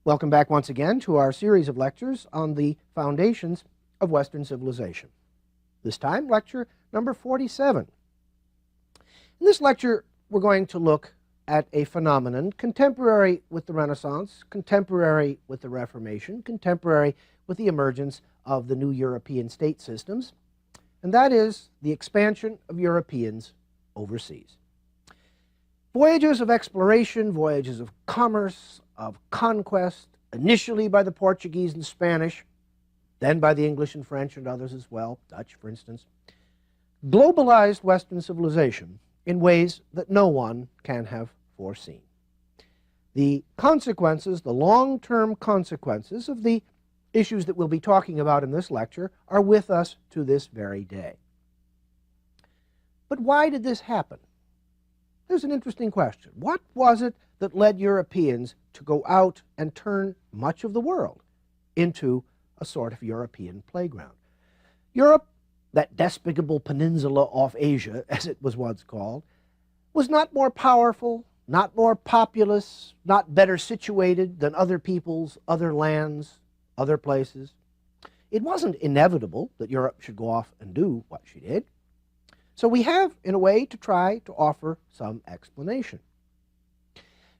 Welcome back once again to our series of lectures on the foundations of Western civilization. This time, lecture number 47. In this lecture, we're going to look at a phenomenon contemporary with the Renaissance, contemporary with the Reformation, contemporary with the emergence of the new European state systems, and that is the expansion of Europeans overseas. Voyages of exploration, voyages of commerce, of conquest, initially by the Portuguese and Spanish, then by the English and French and others as well, Dutch for instance, globalized Western civilization in ways that no one can have foreseen. The consequences, the long-term consequences of the issues that we'll be talking about in this lecture are with us to this very day. But why did this happen? There's an interesting question. What was it that led Europeans to go out and turn much of the world into a sort of European playground? Europe, that despicable peninsula off Asia, as it was once called, was not more powerful, not more populous, not better situated than other peoples, other lands, other places. It wasn't inevitable that Europe should go off and do what she did. So we have, in a way, to try to offer some explanation.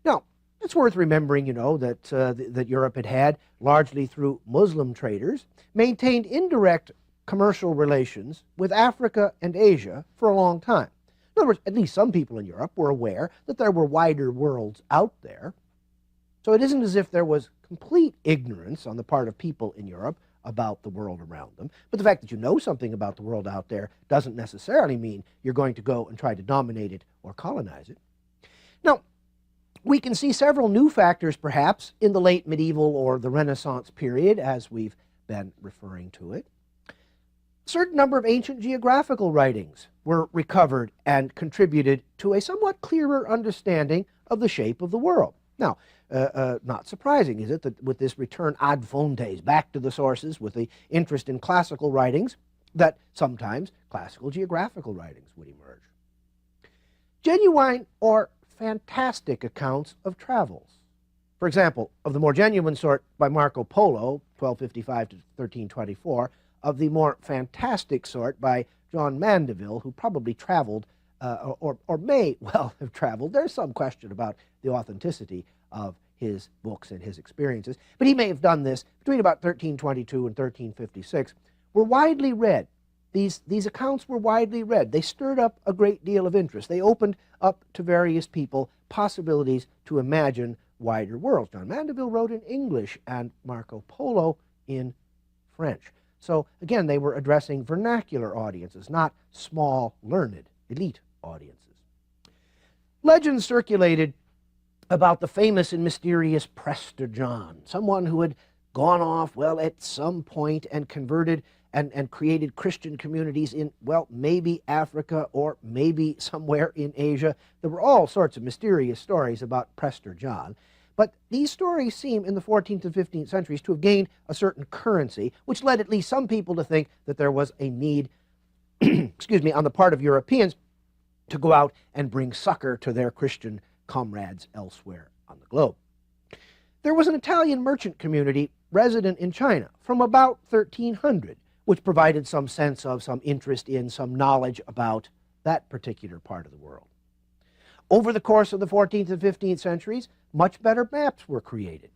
Now, it's worth remembering, that Europe had, largely through Muslim traders, maintained indirect commercial relations with Africa and Asia for a long time. In other words, at least some people in Europe were aware that there were wider worlds out there. So it isn't as if there was complete ignorance on the part of people in Europe about the world around them. But the fact that you know something about the world out there doesn't necessarily mean you're going to go and try to dominate it or colonize it. Now, we can see several new factors, perhaps, in the late medieval or the Renaissance period, as we've been referring to it. A certain number of ancient geographical writings were recovered and contributed to a somewhat clearer understanding of the shape of the world. Now, not surprising, is it, that with this return ad fontes, back to the sources, with the interest in classical writings, that sometimes classical geographical writings would emerge. Genuine or fantastic accounts of travels. For example, of the more genuine sort by Marco Polo, 1255 to 1324, of the more fantastic sort by John Mandeville, who probably traveled, or may well have traveled. There's some question about the authenticity of his books and his experiences, but he may have done this between about 1322 and 1356, were widely read. These accounts were widely read. They stirred up a great deal of interest. They opened up to various people possibilities to imagine wider worlds. John Mandeville wrote in English and Marco Polo in French. So again, they were addressing vernacular audiences, not small, learned, elite audiences. Legends circulated about the famous and mysterious Prester John, someone who had gone off, well, at some point and converted and created Christian communities in, well, maybe Africa or maybe somewhere in Asia. There were all sorts of mysterious stories about Prester John. But these stories seem, in the 14th and 15th centuries, to have gained a certain currency, which led at least some people to think that there was a need, excuse me, on the part of Europeans to go out and bring succor to their Christian comrades elsewhere on the globe. There was an Italian merchant community resident in China from about 1300, which provided some sense of, some interest in, some knowledge about that particular part of the world. Over the course of the 14th and 15th centuries, much better maps were created.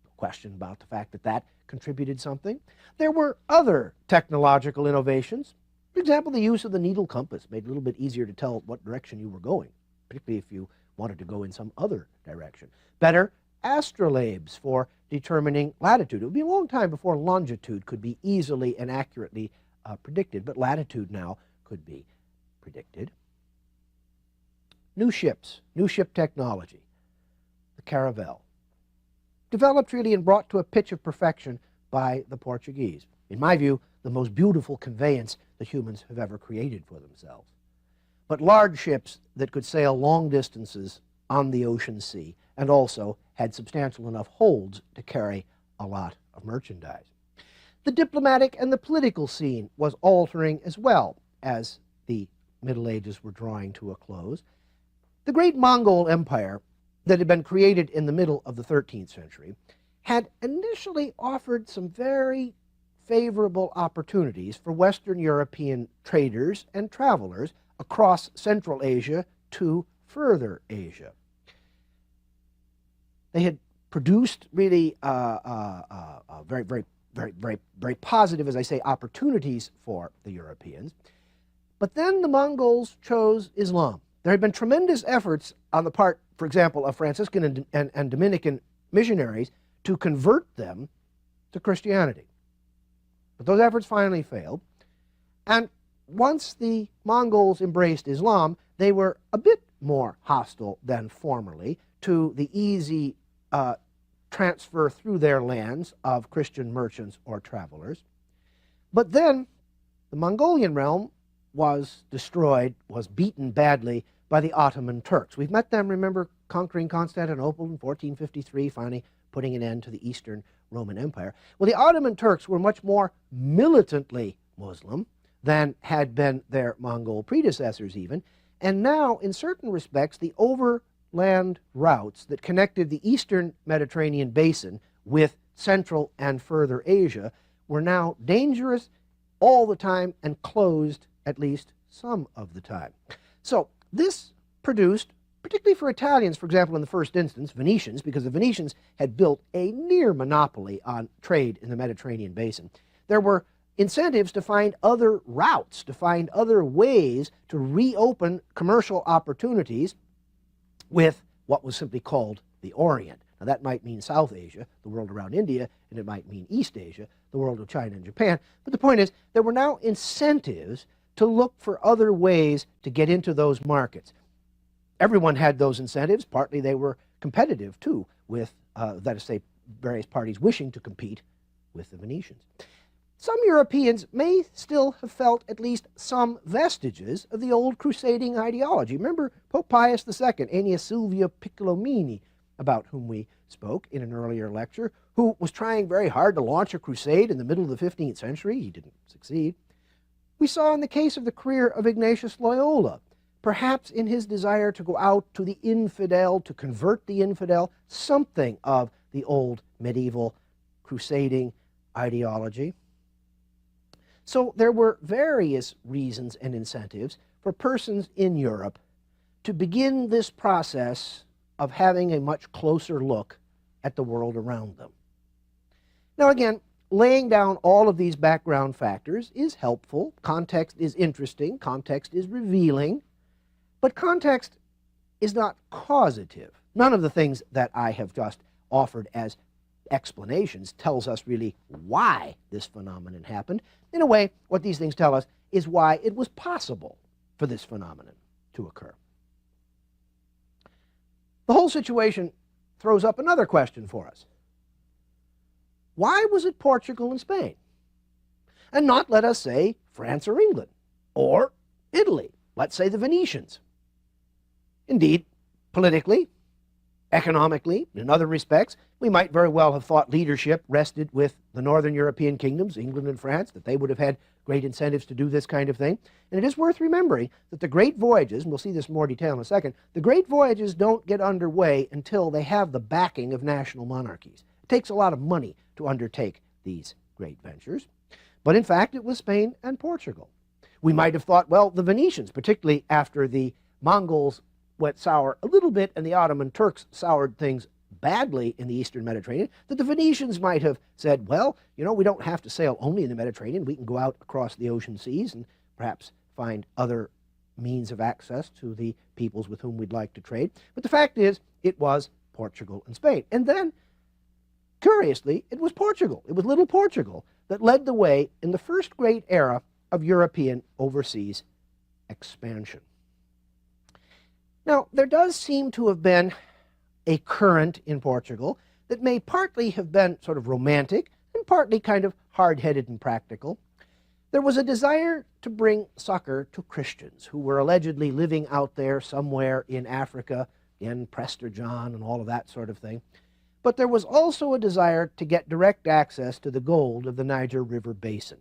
No question about the fact that that contributed something. There were other technological innovations. For example, the use of the needle compass made it a little bit easier to tell what direction you were going, particularly if you wanted to go in some other direction. Better astrolabes for determining latitude. It would be a long time before longitude could be easily and accurately predicted, but latitude now could be predicted. New ships, new ship technology, the caravel, developed really and brought to a pitch of perfection by the Portuguese. In my view, the most beautiful conveyance that humans have ever created for themselves. But large ships that could sail long distances on the ocean sea and also had substantial enough holds to carry a lot of merchandise. The diplomatic and the political scene was altering as well as the Middle Ages were drawing to a close. The great Mongol Empire that had been created in the middle of the 13th century had initially offered some very favorable opportunities for Western European traders and travelers across Central Asia to further Asia. They had produced really very positive, as I say, opportunities for the Europeans. But then the Mongols chose Islam. There had been tremendous efforts on the part, for example, of Franciscan and Dominican missionaries to convert them to Christianity. But those efforts finally failed. And once the Mongols embraced Islam, they were a bit more hostile than formerly to the easy transfer through their lands of Christian merchants or travelers. But then the Mongolian realm was destroyed, was beaten badly by the Ottoman Turks. We've met them, remember, conquering Constantinople in 1453, finally putting an end to the Eastern Roman Empire. Well, the Ottoman Turks were much more militantly Muslim than had been their Mongol predecessors even, and now, in certain respects, the overland routes that connected the Eastern Mediterranean basin with Central and further Asia were now dangerous all the time and closed at least some of the time. So this produced, particularly for Italians, for example, in the first instance, Venetians, because the Venetians had built a near monopoly on trade in the Mediterranean basin. There were incentives to find other routes, to find other ways to reopen commercial opportunities with what was simply called the Orient. Now that might mean South Asia, the world around India, and it might mean East Asia, the world of China and Japan. But the point is, there were now incentives to look for other ways to get into those markets. Everyone had those incentives. Partly they were competitive, too, with, that is to say, various parties wishing to compete with the Venetians. Some Europeans may still have felt at least some vestiges of the old crusading ideology. Remember Pope Pius II, Agnus Silvia Piccolomini, about whom we spoke in an earlier lecture, who was trying very hard to launch a crusade in the middle of the 15th century. He didn't succeed. We saw in the case of the career of Ignatius Loyola, perhaps in his desire to go out to the infidel, to convert the infidel, something of the old medieval crusading ideology. So there were various reasons and incentives for persons in Europe to begin this process of having a much closer look at the world around them. Now again, laying down all of these background factors is helpful. Context is interesting. Context is revealing. But context is not causative. None of the things that I have just offered as explanations tells us really why this phenomenon happened. In a way, what these things tell us is why it was possible for this phenomenon to occur. The whole situation throws up another question for us. Why was it Portugal and Spain? And not, let us say, France or England, or Italy, let's say the Venetians. Indeed, politically, economically, in other respects, we might very well have thought leadership rested with the northern European kingdoms, England and France, that they would have had great incentives to do this kind of thing. And it is worth remembering that the great voyages, and we'll see this in more detail in a second, the great voyages don't get underway until they have the backing of national monarchies. It takes a lot of money to undertake these great ventures. But in fact, it was Spain and Portugal. We might have thought, well, the Venetians, particularly after the Mongols went sour a little bit and the Ottoman Turks soured things badly in the Eastern Mediterranean, that the Venetians might have said, well, you know, we don't have to sail only in the Mediterranean. We can go out across the ocean seas and perhaps find other means of access to the peoples with whom we'd like to trade. But the fact is, it was Portugal and Spain. And then, curiously, it was Portugal. It was little Portugal that led the way in the first great era of European overseas expansion. Now, there does seem to have been a current in Portugal that may partly have been sort of romantic and partly kind of hard-headed and practical. There was a desire to bring succor to Christians who were allegedly living out there somewhere in Africa, in Prester John and all of that sort of thing. But there was also a desire to get direct access to the gold of the Niger River basin.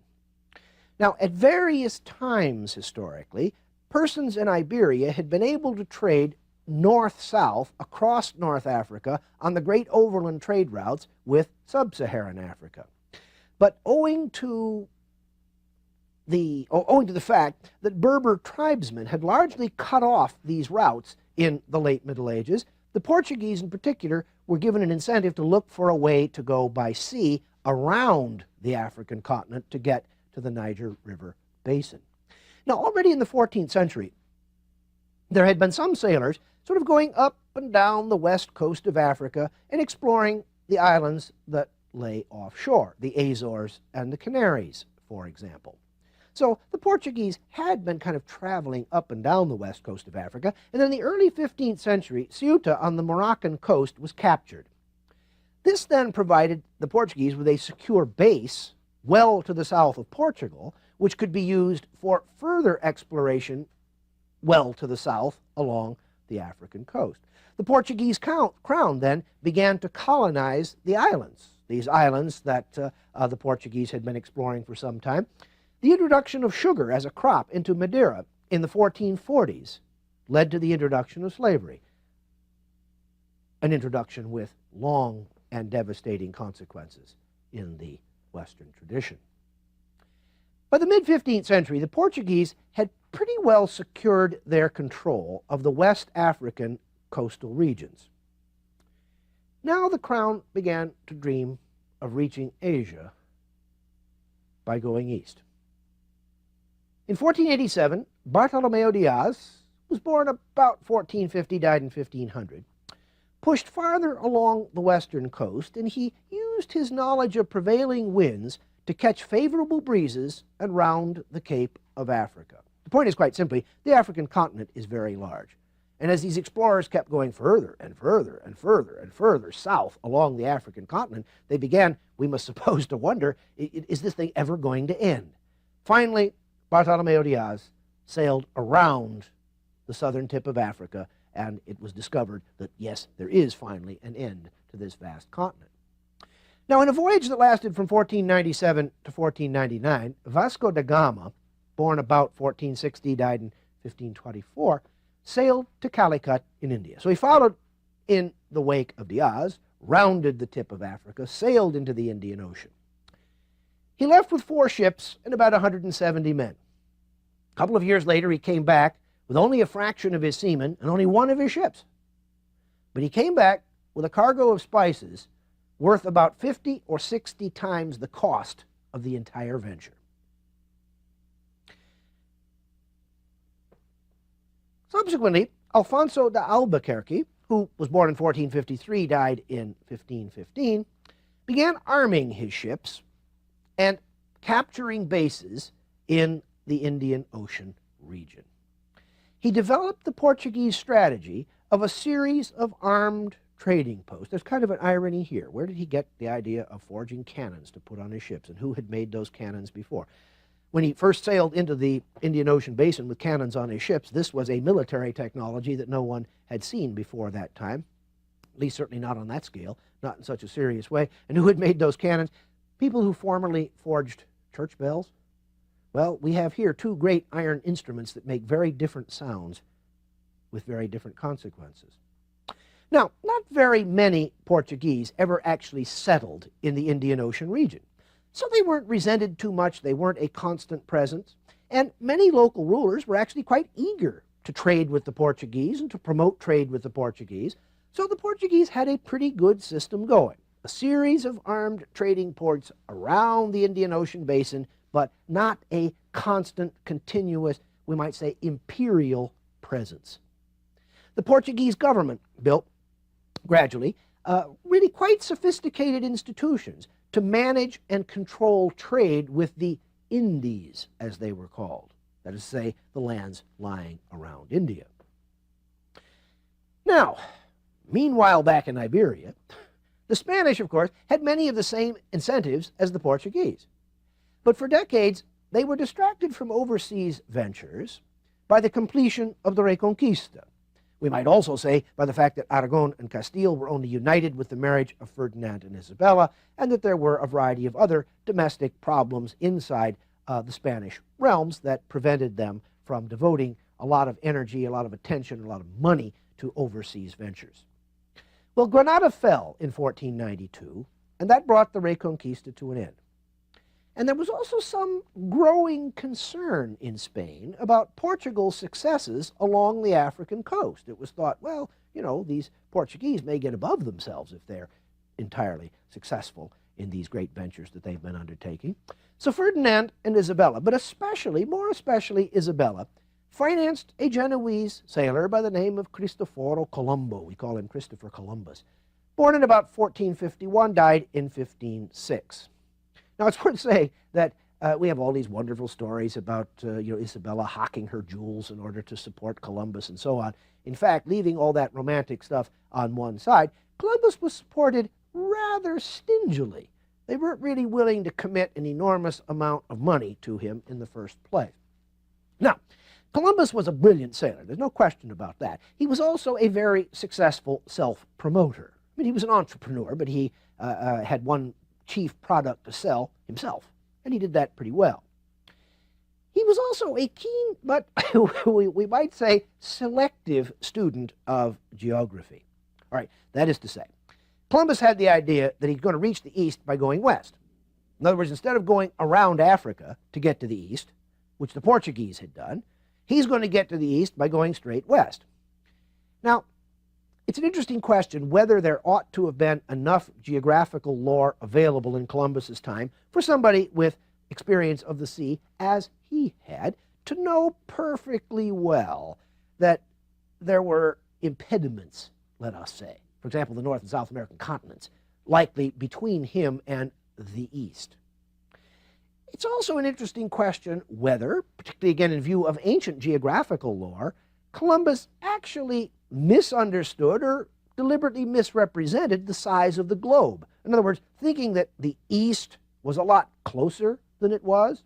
Now, at various times historically, persons in Iberia had been able to trade north-south across North Africa on the great overland trade routes with sub-Saharan Africa. But owing to the fact that Berber tribesmen had largely cut off these routes in the late Middle Ages, the Portuguese in particular were given an incentive to look for a way to go by sea around the African continent to get to the Niger River basin. Now, already in the 14th century, there had been some sailors sort of going up and down the west coast of Africa and exploring the islands that lay offshore, the Azores and the Canaries, for example. So the Portuguese had been kind of traveling up and down the west coast of Africa, and in the early 15th century, Ceuta on the Moroccan coast was captured. This then provided the Portuguese with a secure base well to the south of Portugal, which could be used for further exploration well to the south along the African coast. The Portuguese crown then began to colonize the islands, these islands that the Portuguese had been exploring for some time. The introduction of sugar as a crop into Madeira in the 1440s led to the introduction of slavery, an introduction with long and devastating consequences in the Western tradition. By the mid-15th century, the Portuguese had pretty well secured their control of the West African coastal regions. Now the crown began to dream of reaching Asia by going east. In 1487, Bartolomeu Diaz was born about 1450, died in 1500, pushed farther along the western coast, and he used his knowledge of prevailing winds to catch favorable breezes around the Cape of Africa. The point is quite simply, the African continent is very large. And as these explorers kept going further and further and further and further south along the African continent, they began, we must suppose, to wonder, is this thing ever going to end? Finally, Bartolomeu Diaz sailed around the southern tip of Africa, and it was discovered that, yes, there is finally an end to this vast continent. Now, in a voyage that lasted from 1497 to 1499, Vasco da Gama, born about 1460, died in 1524, sailed to Calicut in India. So he followed in the wake of Diaz, rounded the tip of Africa, sailed into the Indian Ocean. He left with 4 ships and about 170 men. A couple of years later, he came back with only a fraction of his seamen and only 1 of his ships. But he came back with a cargo of spices worth about 50 or 60 times the cost of the entire venture. Subsequently, Alfonso de Albuquerque, who was born in 1453, died in 1515, began arming his ships and capturing bases in the Indian Ocean region. He developed the Portuguese strategy of a series of armed trading posts. There's kind of an irony here. Where did he get the idea of forging cannons to put on his ships, and who had made those cannons before? When he first sailed into the Indian Ocean basin with cannons on his ships, this was a military technology that no one had seen before that time, at least certainly not on that scale, not in such a serious way. And who had made those cannons? People who formerly forged church bells. Well, we have here 2 great iron instruments that make very different sounds with very different consequences. Now, not very many Portuguese ever actually settled in the Indian Ocean region. So they weren't resented too much, they weren't a constant presence, and many local rulers were actually quite eager to trade with the Portuguese and to promote trade with the Portuguese. So the Portuguese had a pretty good system going, a series of armed trading ports around the Indian Ocean basin, but not a constant, continuous, we might say, imperial presence. The Portuguese government built, gradually, really quite sophisticated institutions to manage and control trade with the Indies, as they were called, that is to say, the lands lying around India. Now, meanwhile back in Iberia, the Spanish, of course, had many of the same incentives as the Portuguese. But for decades, they were distracted from overseas ventures by the completion of the Reconquista. We might also say by the fact that Aragon and Castile were only united with the marriage of Ferdinand and Isabella, and that there were a variety of other domestic problems inside the Spanish realms that prevented them from devoting a lot of energy, a lot of attention, a lot of money to overseas ventures. Well, Granada fell in 1492, and that brought the Reconquista to an end. And there was also some growing concern in Spain about Portugal's successes along the African coast. It was thought, well, you know, these Portuguese may get above themselves if they're entirely successful in these great ventures that they've been undertaking. So Ferdinand and Isabella, but especially, more especially Isabella, financed a Genoese sailor by the name of Cristoforo Colombo. We call him Christopher Columbus. Born in about 1451, died in 1506. Now, it's worth saying that we have all these wonderful stories about Isabella hawking her jewels in order to support Columbus and so on. In fact, leaving all that romantic stuff on one side, Columbus was supported rather stingily. They weren't really willing to commit an enormous amount of money to him in the first place. Now, Columbus was a brilliant sailor. There's no question about that. He was also a very successful self-promoter. I mean, he was an entrepreneur, but he had one chief product to sell, himself, and he did that pretty well. He was also a keen, but we might say selective student of geography. All right, that is to say, Columbus had the idea that he's going to reach the east by going west. In other words, instead of going around Africa to get to the east, which the Portuguese had done, he's going to get to the east by going straight west. Now, it's an interesting question whether there ought to have been enough geographical lore available in Columbus's time for somebody with experience of the sea, as he had, to know perfectly well that there were impediments, let us say, for example, the North and South American continents, likely between him and the East. It's also an interesting question whether, particularly again in view of ancient geographical lore, Columbus actually misunderstood or deliberately misrepresented the size of the globe. In other words, thinking that the East was a lot closer than it was.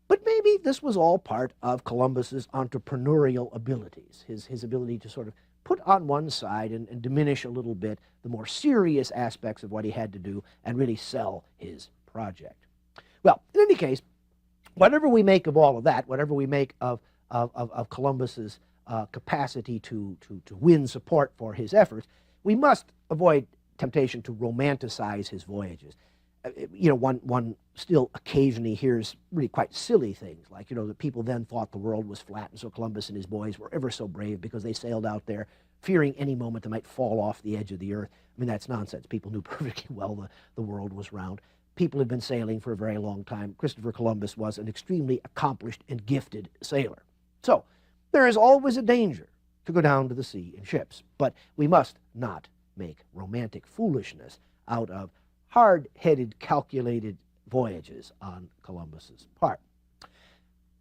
But maybe this was all part of Columbus's entrepreneurial abilities, his ability to sort of put on one side and diminish a little bit the more serious aspects of what he had to do and really sell his project. Well, in any case, whatever we make of all of that, whatever we make of Columbus's capacity to win support for his efforts, we must avoid temptation to romanticize his voyages. You know, one still occasionally hears really quite silly things, like, you know, that people then thought the world was flat, and so Columbus and his boys were ever so brave because they sailed out there fearing any moment they might fall off the edge of the earth. I mean, that's nonsense. People knew perfectly well the world was round. People had been sailing for a very long time. Christopher Columbus was an extremely accomplished and gifted sailor. So, there is always a danger to go down to the sea in ships, but we must not make romantic foolishness out of hard-headed, calculated voyages on Columbus's part.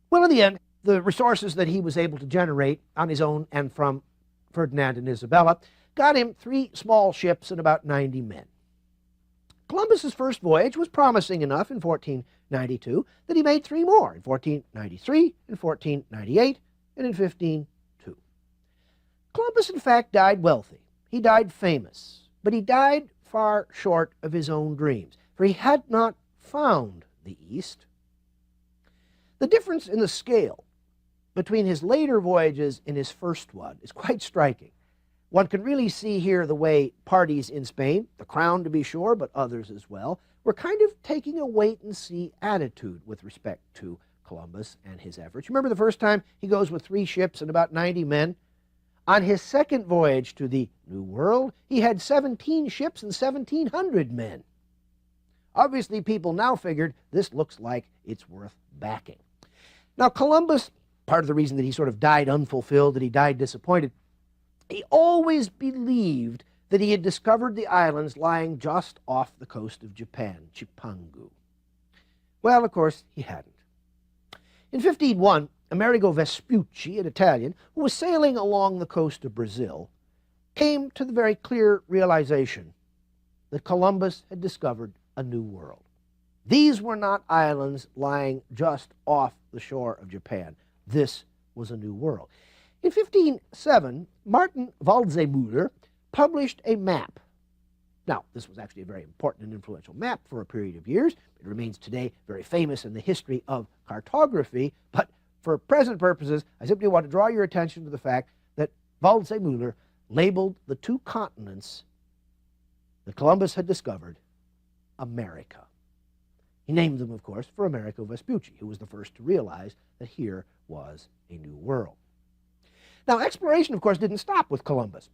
Well, in the end, the resources that he was able to generate on his own and from Ferdinand and Isabella got him 3 small ships and about 90 men. Columbus's first voyage was promising enough in 1492 that he made 3 more in 1493, in 1498, and in 1502. Columbus, in fact, died wealthy. He died famous, but he died far short of his own dreams, for he had not found the East. The difference in the scale between his later voyages and his first one is quite striking. One can really see here the way parties in Spain, the crown to be sure, but others as well, were kind of taking a wait-and-see attitude with respect to Columbus and his efforts. Remember the first time he goes with 3 ships and about 90 men? On his second voyage to the New World, he had 17 ships and 1,700 men. Obviously, people now figured this looks like it's worth backing. Now, Columbus, part of the reason that he sort of died unfulfilled, that he died disappointed, he always believed that he had discovered the islands lying just off the coast of Japan, Cipangu. Well, of course, he hadn't. In 1501, Amerigo Vespucci, an Italian, who was sailing along the coast of Brazil, came to the very clear realization that Columbus had discovered a new world. These were not islands lying just off the shore of Japan. This was a new world. In 1507, Martin Waldseemüller published a map. Now, this was actually a very important and influential map for a period of years. It remains today very famous in the history of cartography, but for present purposes, I simply want to draw your attention to the fact that Waldseemüller labeled the two continents that Columbus had discovered America. He named them, of course, for Amerigo Vespucci, who was the first to realize that here was a new world. Now, exploration, of course, didn't stop with Columbus.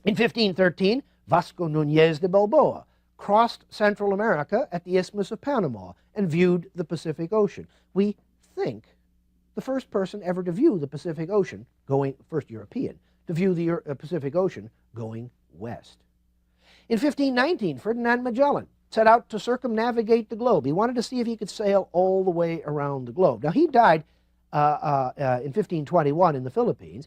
In 1513, Vasco Núñez de Balboa crossed Central America at the Isthmus of Panama and viewed the Pacific Ocean. We think the first person ever to view the Pacific Ocean, first European, to view the Pacific Ocean going west. In 1519, Ferdinand Magellan set out to circumnavigate the globe. He wanted to see if he could sail all the way around the globe. Now, he died in 1521 in the Philippines,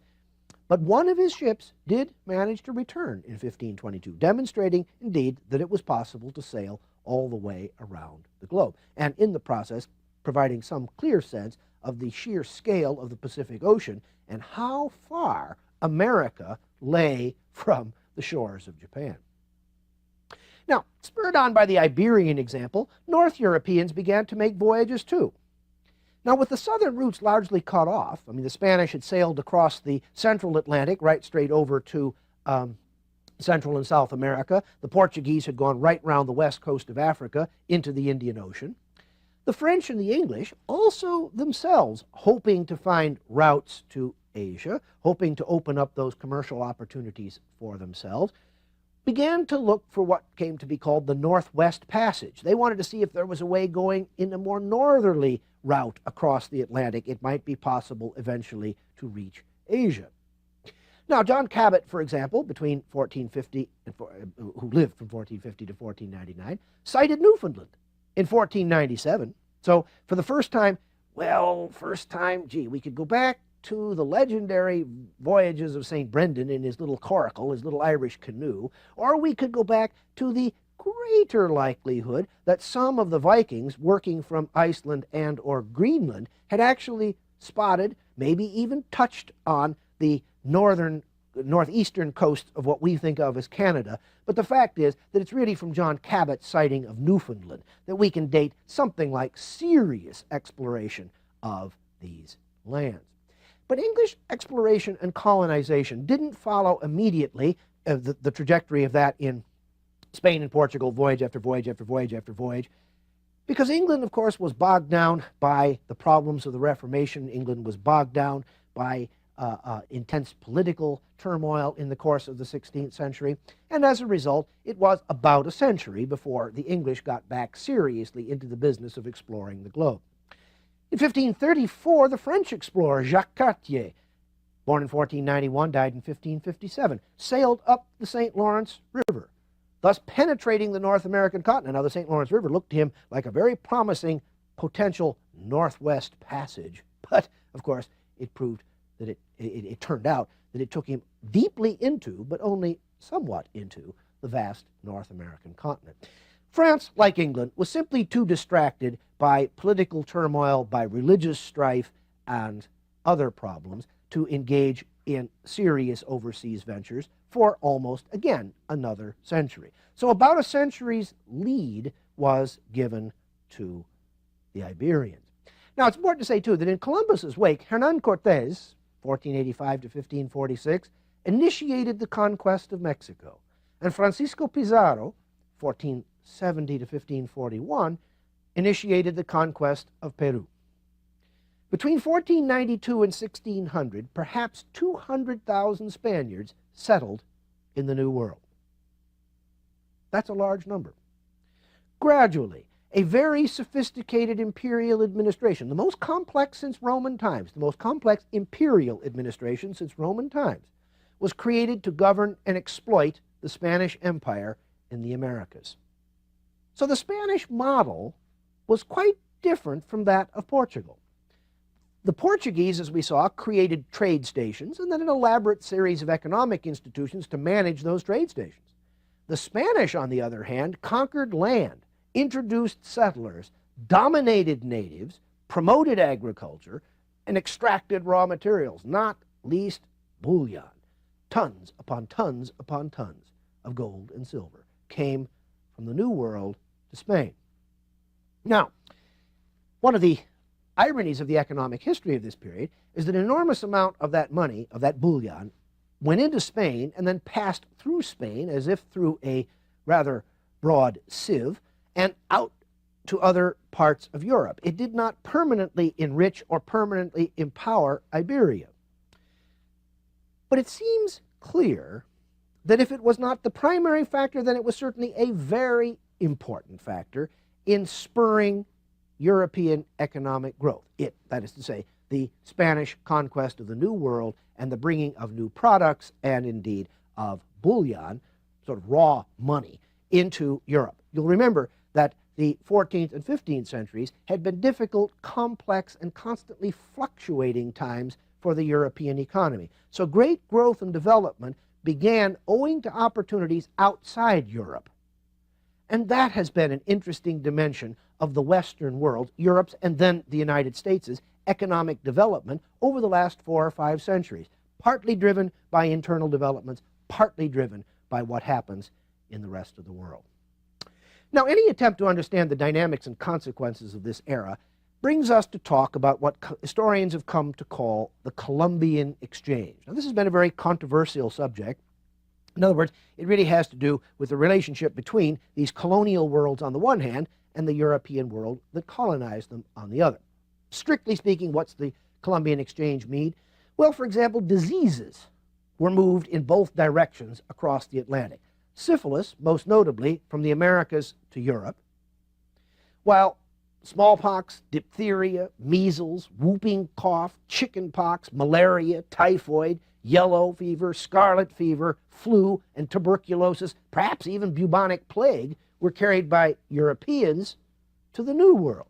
but one of his ships did manage to return in 1522, demonstrating, indeed, that it was possible to sail all the way around the globe, and in the process providing some clear sense of the sheer scale of the Pacific Ocean and how far America lay from the shores of Japan. Now, spurred on by the Iberian example, North Europeans began to make voyages too. Now, with the southern routes largely cut off, the Spanish had sailed across the central Atlantic right straight over to Central and South America. The Portuguese had gone right round the west coast of Africa into the Indian Ocean. The French and the English also themselves hoping to find routes to Asia, hoping to open up those commercial opportunities for themselves, began to look for what came to be called the Northwest Passage. They wanted to see if there was a way going in a more northerly route across the Atlantic. It might be possible eventually to reach Asia. Now, John Cabot, for example, between 1450 who lived from 1450 to 1499, sighted Newfoundland in 1497. So for the first time, we could go back to the legendary voyages of St. Brendan in his little coracle, his little Irish canoe, or we could go back to the greater likelihood that some of the Vikings working from Iceland and or Greenland had actually spotted, maybe even touched on the northeastern coast of what we think of as Canada. But the fact is that it's really from John Cabot's sighting of Newfoundland that we can date something like serious exploration of these lands. But English exploration and colonization didn't follow immediately the trajectory of that in Spain and Portugal, voyage after voyage after voyage after voyage, because England, of course, was bogged down by the problems of the Reformation. England was bogged down by intense political turmoil in the course of the 16th century, and as a result, it was about a century before the English got back seriously into the business of exploring the globe. In 1534, the French explorer Jacques Cartier, born in 1491, died in 1557, sailed up the St. Lawrence River, thus penetrating the North American continent. Now, the St. Lawrence River looked to him like a very promising potential northwest passage, but, of course, it proved that it turned out that it took him deeply into, but only somewhat into, the vast North American continent. France, like England, was simply too distracted by political turmoil, by religious strife, and other problems to engage in serious overseas ventures for almost, again, another century. So about a century's lead was given to the Iberians. Now, it's important to say, too, that in Columbus's wake, Hernán Cortés, 1485 to 1546, initiated the conquest of Mexico, and Francisco Pizarro, 1470 to 1541, initiated the conquest of Peru. Between 1492 and 1600, perhaps 200,000 Spaniards settled in the New World. That's a large number. Gradually, a very sophisticated imperial administration, the most complex since Roman times, the most complex imperial administration since Roman times, was created to govern and exploit the Spanish Empire in the Americas. So the Spanish model was quite different from that of Portugal. The Portuguese, as we saw, created trade stations and then an elaborate series of economic institutions to manage those trade stations. The Spanish, on the other hand, conquered land, introduced settlers, dominated natives, promoted agriculture, and extracted raw materials, not least bullion. Tons upon tons upon tons of gold and silver came from the New World to Spain. Now, one of the ironies of the economic history of this period is that an enormous amount of that money, of that bullion, went into Spain and then passed through Spain as if through a rather broad sieve and out to other parts of Europe. It did not permanently enrich or permanently empower Iberia. But it seems clear that if it was not the primary factor, then it was certainly a very important factor in spurring European economic growth. That is to say, the Spanish conquest of the New World and the bringing of new products and indeed of bullion, sort of raw money, into Europe. You'll remember that the 14th and 15th centuries had been difficult, complex, and constantly fluctuating times for the European economy. So great growth and development began owing to opportunities outside Europe. And that has been an interesting dimension of the Western world, Europe's and then the United States' economic development over the last 4 or 5 centuries, partly driven by internal developments, partly driven by what happens in the rest of the world. Now, any attempt to understand the dynamics and consequences of this era brings us to talk about what historians have come to call the Columbian Exchange. Now, this has been a very controversial subject. In other words, it really has to do with the relationship between these colonial worlds on the one hand and the European world that colonized them on the other. Strictly speaking, what's the Columbian Exchange mean? Well, for example, diseases were moved in both directions across the Atlantic. Syphilis, most notably, from the Americas to Europe, while smallpox, diphtheria, measles, whooping cough, chickenpox, malaria, typhoid, yellow fever, scarlet fever, flu, and tuberculosis, perhaps even bubonic plague, were carried by Europeans to the New World.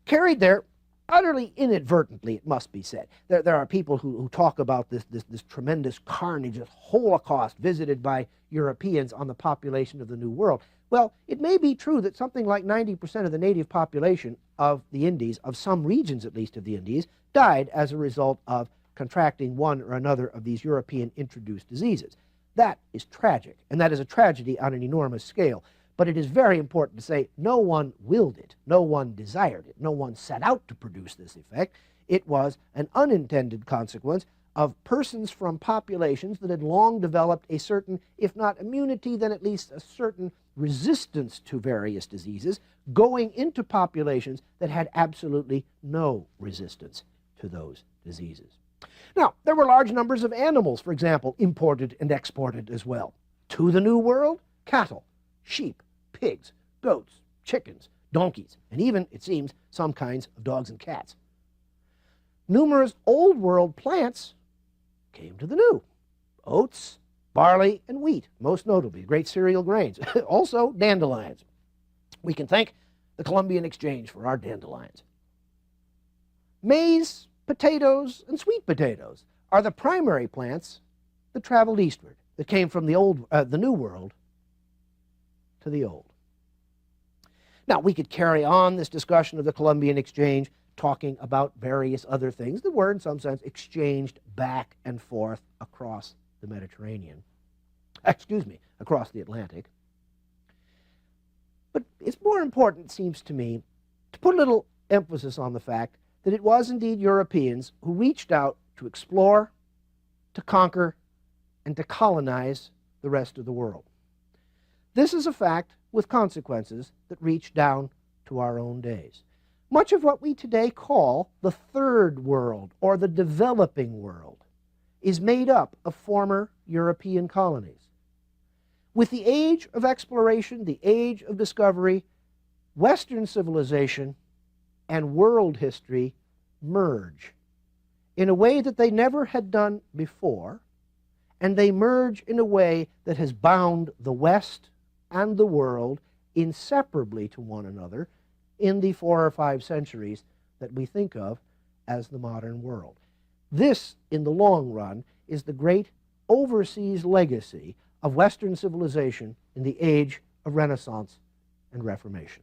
Carried there utterly inadvertently, it must be said. There are people who talk about this tremendous carnage, this Holocaust visited by Europeans on the population of the New World. Well, it may be true that something like 90% of the native population of the Indies, of some regions at least of the Indies, died as a result of contracting one or another of these European introduced diseases. That is tragic, and that is a tragedy on an enormous scale. But it is very important to say no one willed it, no one desired it, no one set out to produce this effect. It was an unintended consequence of persons from populations that had long developed a certain, if not immunity, then at least a certain resistance to various diseases, going into populations that had absolutely no resistance to those diseases. Now, there were large numbers of animals, for example, imported and exported as well. To the New World, cattle, sheep, pigs, goats, chickens, donkeys, and even, it seems, some kinds of dogs and cats. Numerous Old World plants came to the New. Oats, barley, and wheat, most notably, great cereal grains. Also, dandelions. We can thank the Columbian Exchange for our dandelions. Maize, potatoes, and sweet potatoes are the primary plants that traveled eastward, that came from the New World to the Old. Now, we could carry on this discussion of the Columbian Exchange, talking about various other things that were, in some sense, exchanged back and forth across the Mediterranean. Across the Atlantic. But it's more important, it seems to me, to put a little emphasis on the fact that it was indeed Europeans who reached out to explore, to conquer, and to colonize the rest of the world. This is a fact with consequences that reach down to our own days. Much of what we today call the Third World or the developing world is made up of former European colonies. With the age of exploration, the age of discovery, Western civilization and world history merge in a way that they never had done before, and they merge in a way that has bound the West and the world inseparably to one another in the 4 or 5 centuries that we think of as the modern world. This, in the long run, is the great overseas legacy of Western civilization in the age of Renaissance and Reformation.